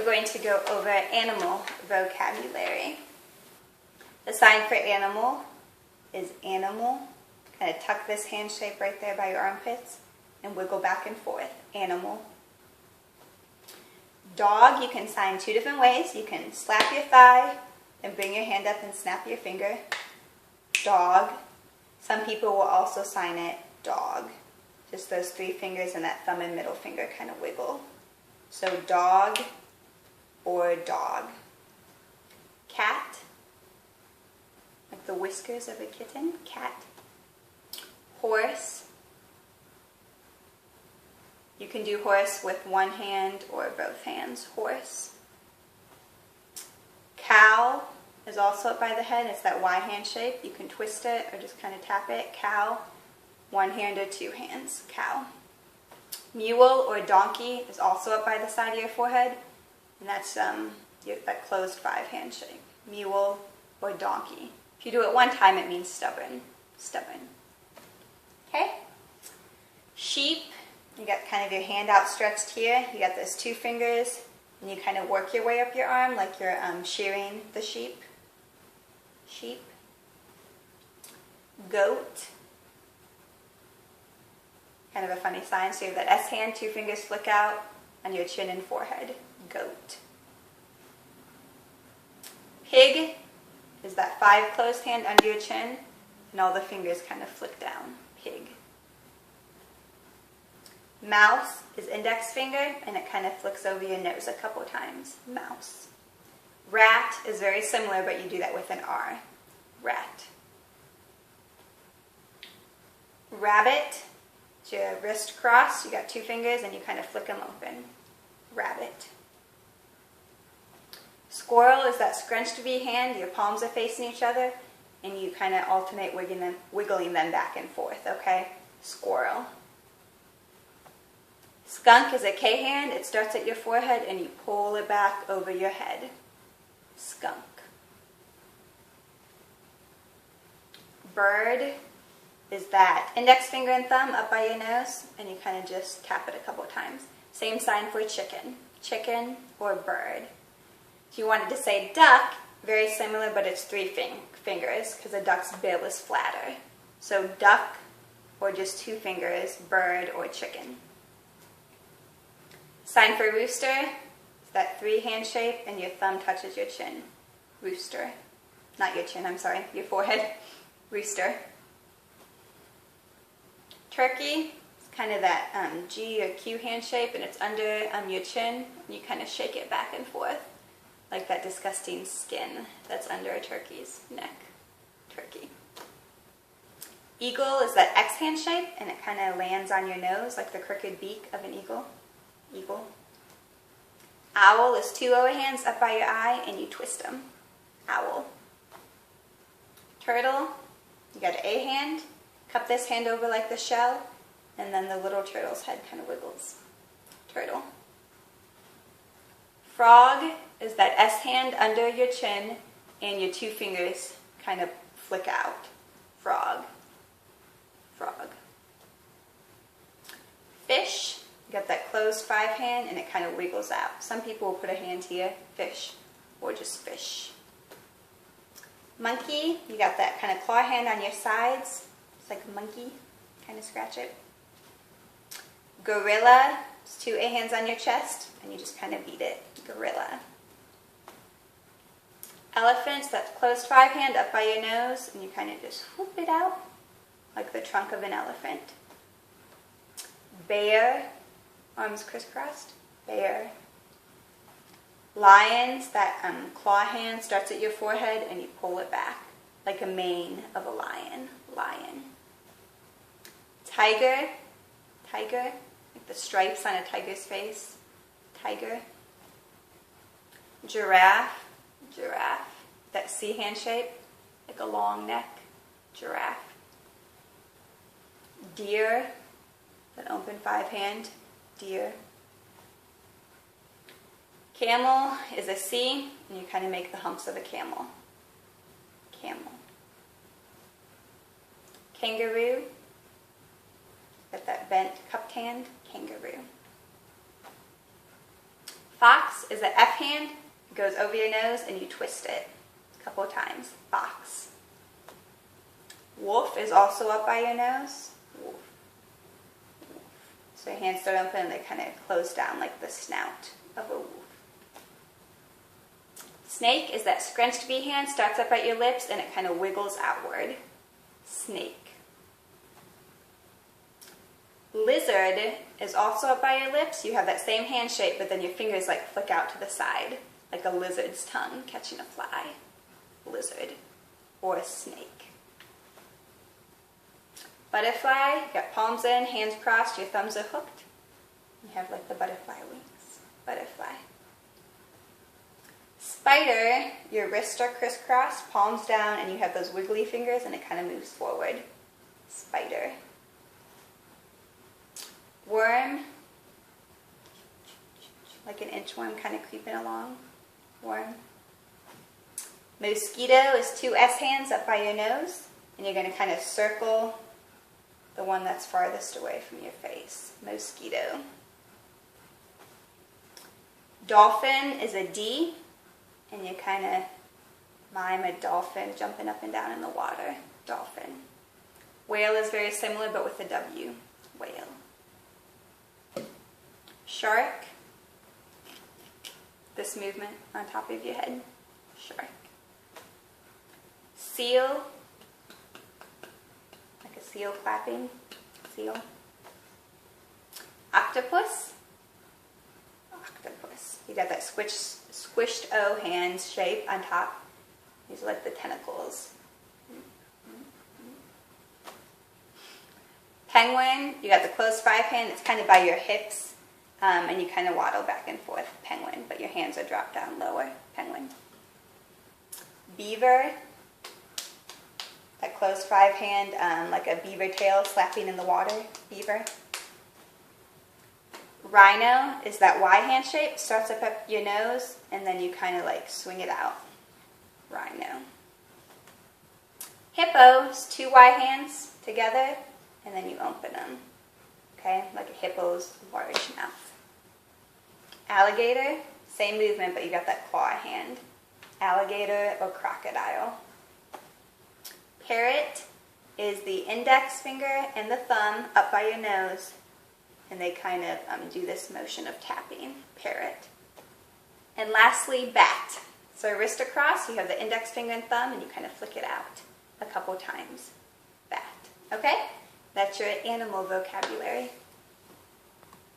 we're going to go over animal vocabulary. The sign for animal is animal. Kind of tuck this hand shape right there by your armpits and wiggle back and forth. Animal. Dog, you can sign two different ways. You can slap your thigh and bring your hand up and snap your finger. Dog. Some people will also sign it dog. Just those three fingers and that thumb and middle finger kind of wiggle. So dog or dog. Cat. Like the whiskers of a kitten. Cat. Horse. You can do horse with one hand or both hands. Horse. Cow is also up by the head. It's that Y hand shape. You can twist it or just kind of tap it. Cow. One hand or two hands. Cow. Mule or donkey is also up by the side of your forehead. And that's that closed five hand shape. Mule or donkey. If you do it one time, it means stubborn. Stubborn. Okay? Sheep. You got kind of your hand outstretched here. You got those two fingers. And you kind of work your way up your arm like you're shearing the sheep. Sheep. Goat. Kind of a funny sign. So you have that S hand, two fingers flick out on your chin and forehead. Goat. Pig is that five closed hand under your chin and all the fingers kind of flick down. Pig. Mouse is index finger and it kind of flicks over your nose a couple times. Mouse. Rat is very similar, but you do that with an R. Rat. Rabbit. It's your wrist crossed. You got two fingers and you kind of flick them open. Rabbit. Squirrel is that scrunched V hand. Your palms are facing each other and you kind of alternate wiggling them back and forth, okay? Squirrel. Skunk is a K hand. It starts at your forehead and you pull it back over your head. Skunk. Bird is that index finger and thumb up by your nose and you kind of just tap it a couple times. Same sign for chicken. Chicken or bird. If you wanted to say duck, very similar, but it's three fingers because a duck's bill is flatter. So duck or just two fingers, bird or chicken. Sign for rooster is that three hand shape and your thumb touches your chin. Rooster. Not your chin, I'm sorry, your forehead. Rooster. Turkey is kind of that G or Q hand shape and it's under your chin and you kind of shake it back and forth like that disgusting skin that's under a turkey's neck. Turkey. Eagle is that X hand shape and it kind of lands on your nose like the crooked beak of an eagle. Eagle. Owl is two O hands up by your eye and you twist them. Owl. Turtle, you got an A hand. Cup this hand over like the shell and then the little turtle's head kind of wiggles. Turtle. Frog is that S hand under your chin and your two fingers kind of flick out. Frog. Frog. Fish. You got that closed five hand and it kind of wiggles out. Some people will put a hand here, fish, or just fish. Monkey, you got that kind of claw hand on your sides. It's like a monkey, kind of scratch it. Gorilla, it's two A hands on your chest and you just kind of beat it. Gorilla. Elephant, that's closed five hand up by your nose and you kind of just whoop it out like the trunk of an elephant. Bear. Arms crisscrossed. Bear. Lions, that claw hand starts at your forehead and you pull it back like a mane of a lion. Lion. Tiger. Tiger, like the stripes on a tiger's face. Tiger. Giraffe. Giraffe, that C hand shape, like a long neck. Giraffe. Deer, that open five hand. Deer. Camel is a C, and you kind of make the humps of a camel. Camel. Kangaroo, got that bent cupped hand. Kangaroo. Fox is the F hand. It goes over your nose and you twist it a couple of times. Fox. Wolf is also up by your nose. Wolf. So your hands start open and they kind of close down like the snout of a wolf. Snake is that scrunched V hand, starts up at your lips and it kind of wiggles outward. Snake. Lizard is also up by your lips. You have that same hand shape, but then your fingers like flick out to the side, like a lizard's tongue catching a fly. Lizard. Or a snake. Butterfly, you got palms in, hands crossed, your thumbs are hooked. You have like the butterfly wings. Butterfly. Spider, your wrists are crisscrossed, palms down, and you have those wiggly fingers and it kind of moves forward. Spider. Worm, like an inchworm kind of creeping along. Worm. Mosquito is two S hands up by your nose, and you're going to kind of circle the one that's farthest away from your face. Mosquito. Dolphin is a D, and you kind of mime a dolphin jumping up and down in the water. Dolphin. Whale is very similar, but with a W. Whale. Shark. This movement on top of your head. Shark. Seal. Like a seal clapping. Seal. Octopus. Octopus. You got that squished O hand shape on top. These are like the tentacles. Penguin, you got the closed five hand. It's kind of by your hips, and you kind of waddle back and forth. Penguin, but your hands are dropped down lower. Penguin. Beaver, that closed five hand, like a beaver tail slapping in the water. Beaver. Rhino is that Y hand shape, starts up at your nose, and then you kind of like swing it out. Rhino. Hippo is two Y hands together, and then you open them. Okay, like a hippo's large mouth. Alligator, same movement, but you got that claw hand. Alligator or crocodile. Parrot is the index finger and the thumb up by your nose, and they kind of do this motion of tapping. Parrot. And lastly, bat. So wrist across, you have the index finger and thumb, and you kind of flick it out a couple times. Bat. Okay? That's your animal vocabulary.